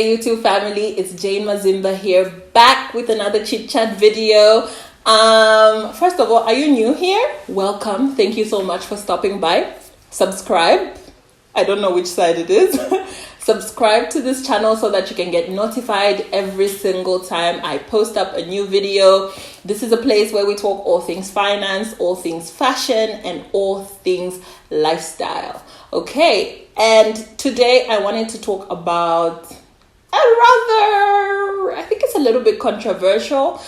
YouTube family, it's Jayne Mazimba here, back with another chit chat video. First of all, are you new here? Welcome. Thank you so much for stopping by. Subscribe. I don't know which side it is. Subscribe to this channel so that you can get notified every single time I post up a new video. This is a place where we talk all things finance, all things fashion, and all things lifestyle. Okay, and today I wanted to talk about I think it's a little bit controversial,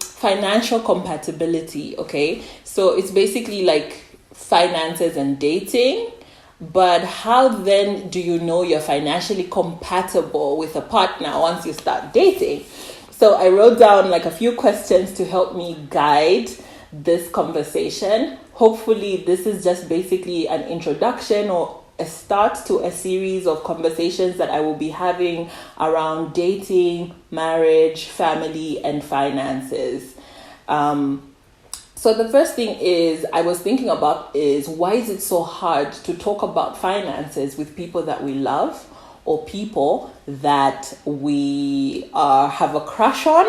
financial compatibility. Okay, so it's basically like finances and dating. But how then do you know you're financially compatible with a partner once you start dating? So I wrote down like a few questions to help me guide this conversation. Hopefully this is just basically an introduction or a start to a series of conversations that I will be having around dating, marriage, family, and finances. So the first thing I was thinking about is, why is it so hard to talk about finances with people that we love or people that we have a crush on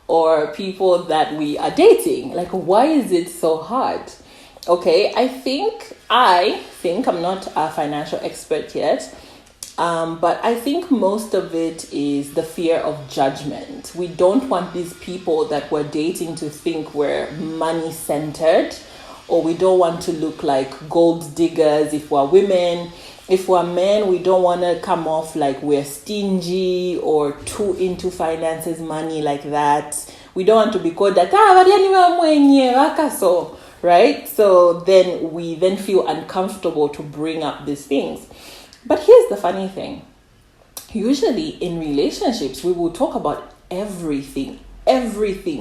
or people that we are dating? Like, why is it so hard? Okay, I think I'm not a financial expert yet, but I think most of it is the fear of judgment. We don't want these people that we're dating to think we're money centered, or we don't want to look like gold diggers if we're women. If we're men, we don't want to come off like we're stingy or too into finances, money like that. We don't want to be called that, right? So then we feel uncomfortable to bring up these things. But here's the funny thing. Usually in relationships, we will talk about everything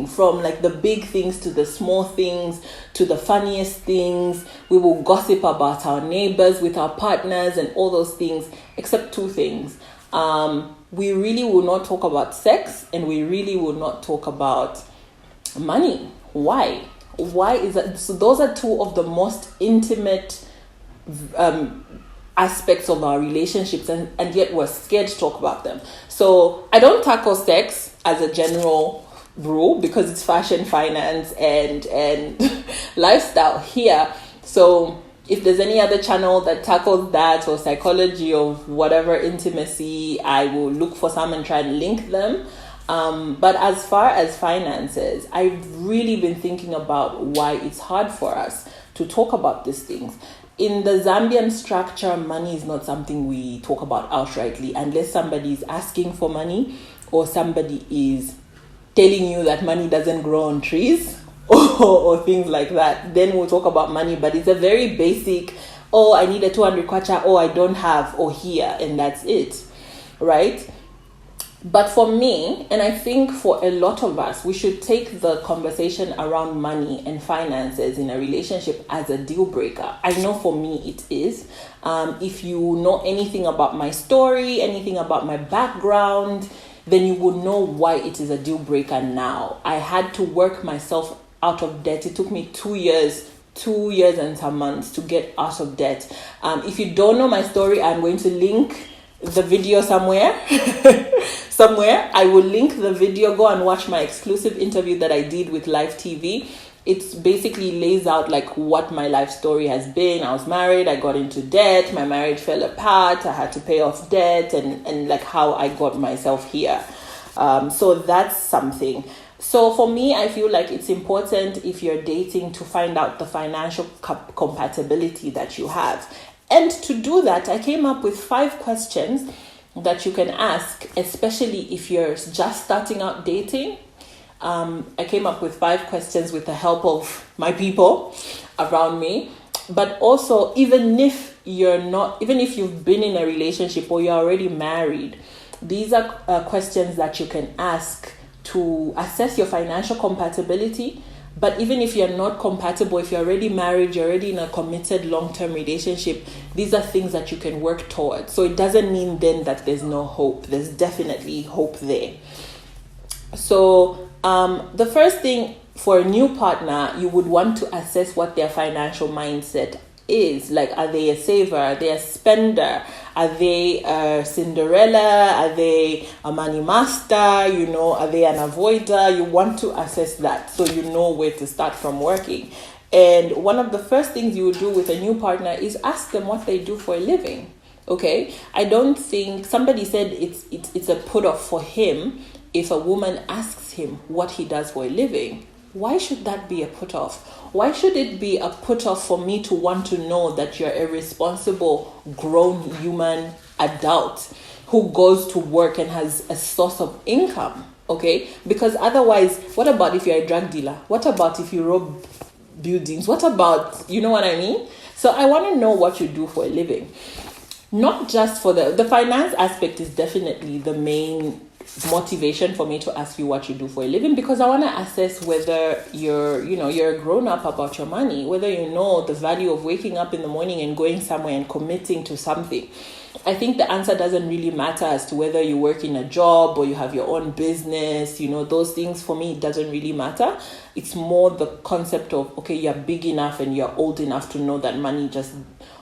from like the big things to the small things to the funniest things. We will gossip about our neighbors with our partners and all those things, except two things. We really will not talk about sex, and we really will not talk about money. Why is that? So those are two of the most intimate aspects of our relationships, and yet we're scared to talk about them. So I don't tackle sex as a general rule because it's fashion, finance, and lifestyle here. So if there's any other channel that tackles that, or psychology or whatever, intimacy, I will look for some and try and link them. But as far as finances, I've really been thinking about why it's hard for us to talk about these things. In the Zambian structure, money is not something we talk about outrightly unless somebody is asking for money or somebody is telling you that money doesn't grow on trees or things like that. Then we'll talk about money, but it's a very basic, I need a 200 kwacha, I don't have, or here, and that's it, right? But for me, and I think for a lot of us, we should take the conversation around money and finances in a relationship as a deal breaker. I know for me it is. If you know anything about my story, anything about my background, then you will know why it is a deal breaker now. I had to work myself out of debt. It took me 2 years and some months to get out of debt. If you don't know my story, I'm going to link the video somewhere. I will link the video. Go and watch my exclusive interview that I did with Live TV. It basically lays out like what my life story has been. I was married, I got into debt, my marriage fell apart, I had to pay off debt, and like how I got myself here. So that's something. So for me, I feel like it's important if you're dating to find out the financial compatibility that you have. And to do that, I came up with 5 questions that you can ask, especially if you're just starting out dating. I came up with 5 questions with the help of my people around me. But also, even if you've been in a relationship or you're already married, these are questions that you can ask to assess your financial compatibility. But even if you're not compatible, if you're already married, you're already in a committed long-term relationship, these are things that you can work towards. So it doesn't mean then that there's no hope. There's definitely hope there. So the first thing for a new partner, you would want to assess what their financial mindset is. Like, are they a saver? Are they a spender? Are they a Cinderella? Are they a money master? You know, are they an avoider? You want to assess that so you know where to start from working. And one of the first things you would do with a new partner is ask them what they do for a living. Okay, I don't think somebody said it's a put off for him if a woman asks him what he does for a living. Why should that be a put off? Why should it be a put off for me to want to know that you're a responsible, grown human adult who goes to work and has a source of income? Okay, because otherwise, what about if you're a drug dealer? What about if you rob buildings? What about, you know what I mean? So I want to know what you do for a living. Not just for the finance aspect is definitely the main motivation for me to ask you what you do for a living, because I want to assess whether you're a grown up about your money, whether you know the value of waking up in the morning and going somewhere and committing to something. I think the answer doesn't really matter as to whether you work in a job or you have your own business. You know, those things for me, it doesn't really matter. It's more the concept of, okay, you're big enough and you're old enough to know that money just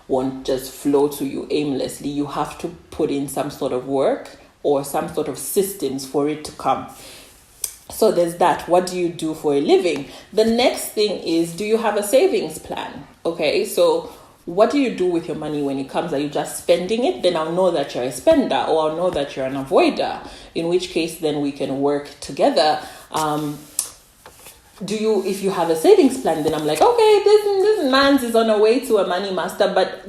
won't just flow to you aimlessly. You have to put in some sort of work or some sort of systems for it to come. So there's that. What do you do for a living? The next thing is, do you have a savings plan? Okay, so what do you do with your money when it comes? Are you just spending it? Then I'll know that you're a spender, or I'll know that you're an avoider, in which case then we can work together. If you have a savings plan, then I'm like, okay, this man's is on a way to a money master. But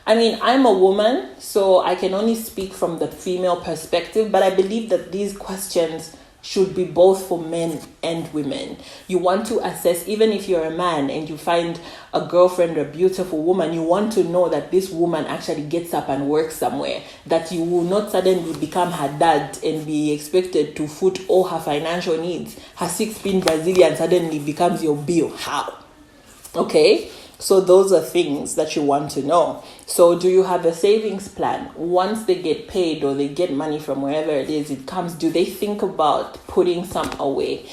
I'm a woman, so I can only speak from the female perspective, but I believe that these questions should be both for men and women. You want to assess, even if you're a man and you find a girlfriend or a beautiful woman, you want to know that this woman actually gets up and works somewhere, that you will not suddenly become her dad and be expected to foot all her financial needs. Her 6-pin Brazilian suddenly becomes your bill. How? Okay? So those are things that you want to know. So do you have a savings plan? Once they get paid or they get money from wherever it is it comes, do they think about putting some away?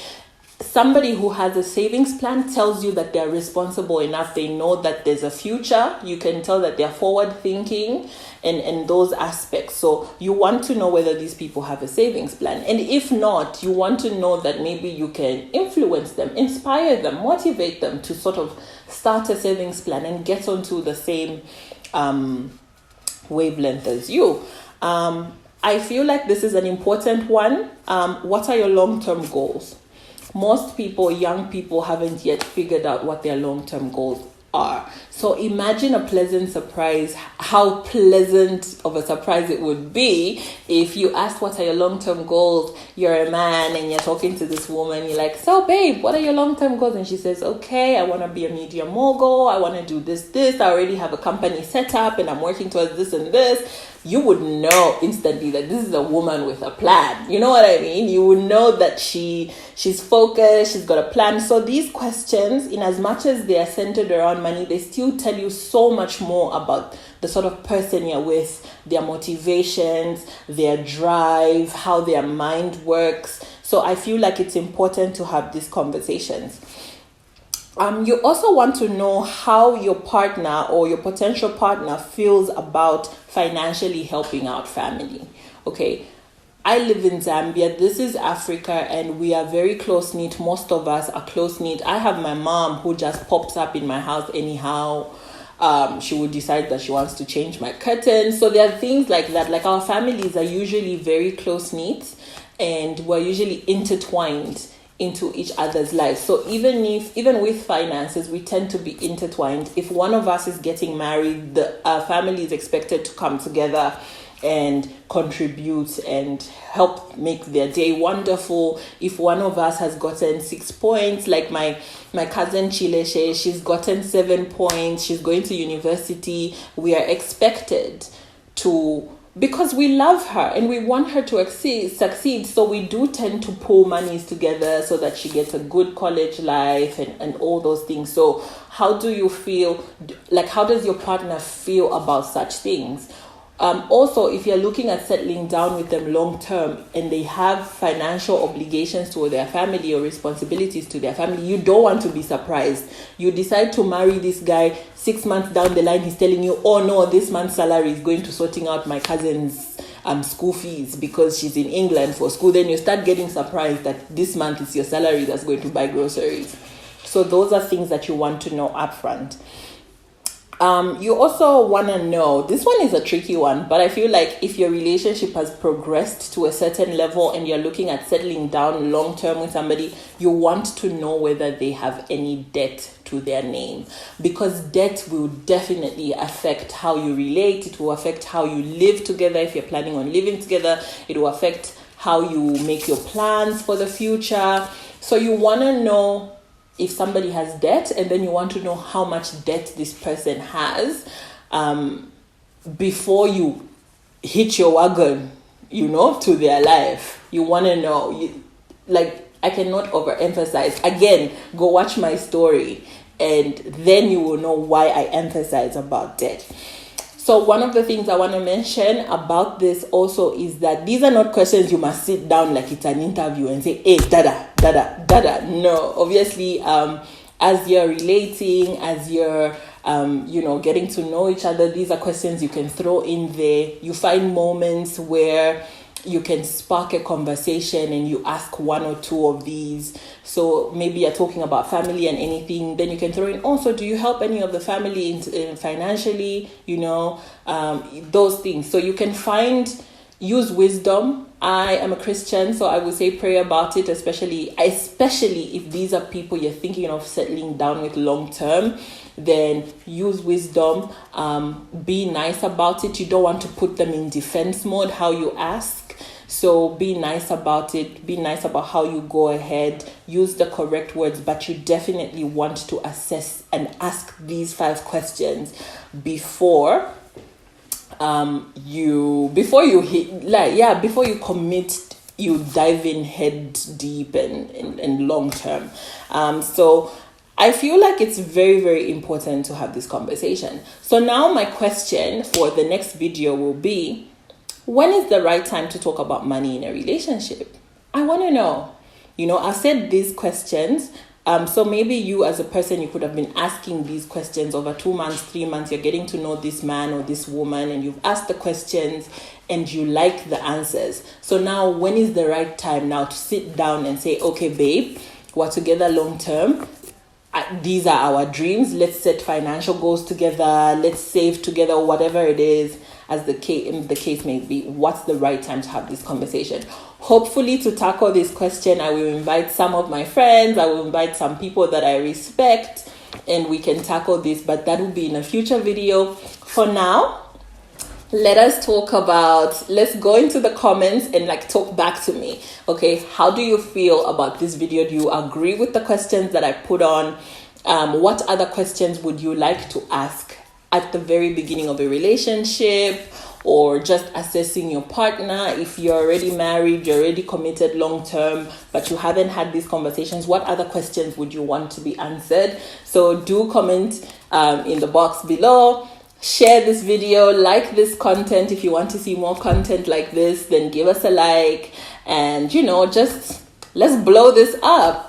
Somebody who has a savings plan tells you that they're responsible enough. They know that there's a future. You can tell that they're forward thinking and those aspects. So you want to know whether these people have a savings plan. And if not, you want to know that maybe you can influence them, inspire them, motivate them to sort of start a savings plan and get onto the same wavelength as you. I feel like this is an important one. What are your long-term goals? Most people, young people, haven't yet figured out what their long-term goals are. So imagine a pleasant surprise, how pleasant of a surprise it would be if you asked what are your long-term goals. You're a man and you're talking to this woman. You're like, so babe, what are your long-term goals? And she says, okay, I want to be a media mogul. I want to do this. I already have a company set up and I'm working towards this and this. You would know instantly that this is a woman with a plan. You know what I mean? You would know that she's focused, she's got a plan. So these questions, in as much as they are centered around money, they still tell you so much more about the sort of person you're with, their motivations, their drive, how their mind works. So I feel like it's important to have these conversations. You also want to know how your partner or your potential partner feels about financially helping out family. Okay, I live in Zambia. This is Africa and we are very close-knit. Most of us are close-knit. I have my mom who just pops up in my house anyhow. She would decide that she wants to change my curtains. So there are things like that. Like our families are usually very close-knit and we're usually intertwined into each other's lives. So even with finances, we tend to be intertwined. If one of us is getting married, the family is expected to come together and contribute and help make their day wonderful. If one of us has gotten 6 points, like my cousin Chileshe, she's gotten 7 points, she's going to university, we are expected to, because we love her and we want her to succeed. So we do tend to pull monies together so that she gets a good college life and all those things. So how do you feel, like how does your partner feel about such things? Also, if you're looking at settling down with them long term and they have financial obligations to their family or responsibilities to their family, you don't want to be surprised. You decide to marry this guy, 6 months down the line, he's telling you, oh no, this month's salary is going to sorting out my cousin's school fees because she's in England for school. Then you start getting surprised that this month is your salary that's going to buy groceries. So those are things that you want to know upfront. You also want to know, this one is a tricky one, but I feel like if your relationship has progressed to a certain level and you're looking at settling down long term with somebody, you want to know whether they have any debt to their name, because debt will definitely affect how you relate. It will affect how you live together if you're planning on living together. It will affect how you make your plans for the future. So you want to know if somebody has debt, and then you want to know how much debt this person has before you hitch your wagon, to their life. You want to know. I cannot overemphasize. Again, go watch my story, and then you will know why I emphasize about debt. So one of the things I want to mention about this also is that these are not questions you must sit down like it's an interview and say, hey, dada. No, obviously, as you're relating, as you're, getting to know each other, these are questions you can throw in there. You find moments where you can spark a conversation and you ask one or two of these. So maybe you're talking about family and anything, then you can throw in, also, do you help any of the family in financially, those things. So you can use wisdom. I am a Christian, so I would say pray about it, especially if these are people you're thinking of settling down with long term. Then use wisdom, be nice about it. You don't want to put them in defense mode, how you ask. So be nice about it. Be nice about how you go ahead. Use the correct words, but you definitely want to assess and ask these 5 questions before you commit, you dive in head deep and long term. So I feel like it's very, very important to have this conversation. So now my question for the next video will be, when is the right time to talk about money in a relationship? I want to know. I said these questions. So maybe you as a person, you could have been asking these questions over 2 months, 3 months. You're getting to know this man or this woman, and you've asked the questions and you like the answers. So now when is the right time now to sit down and say, okay, babe, we're together long term. These are our dreams. Let's set financial goals together. Let's save together, whatever it is, as the case may be. What's the right time to have this conversation? Hopefully, to tackle this question, I will invite some of my friends. I will invite some people that I respect, and we can tackle this. But that will be in a future video. For now, let's go into the comments and talk back to me. Okay, how do you feel about this video? Do you agree with the questions that I put on? What other questions would you like to ask at the very beginning of a relationship, or just assessing your partner? If you're already married, you're already committed long term, but you haven't had these conversations, what other questions would you want to be answered? So do comment in the box below. Share this video, like this content. If you want to see more content like this, then give us a like, and just let's blow this up.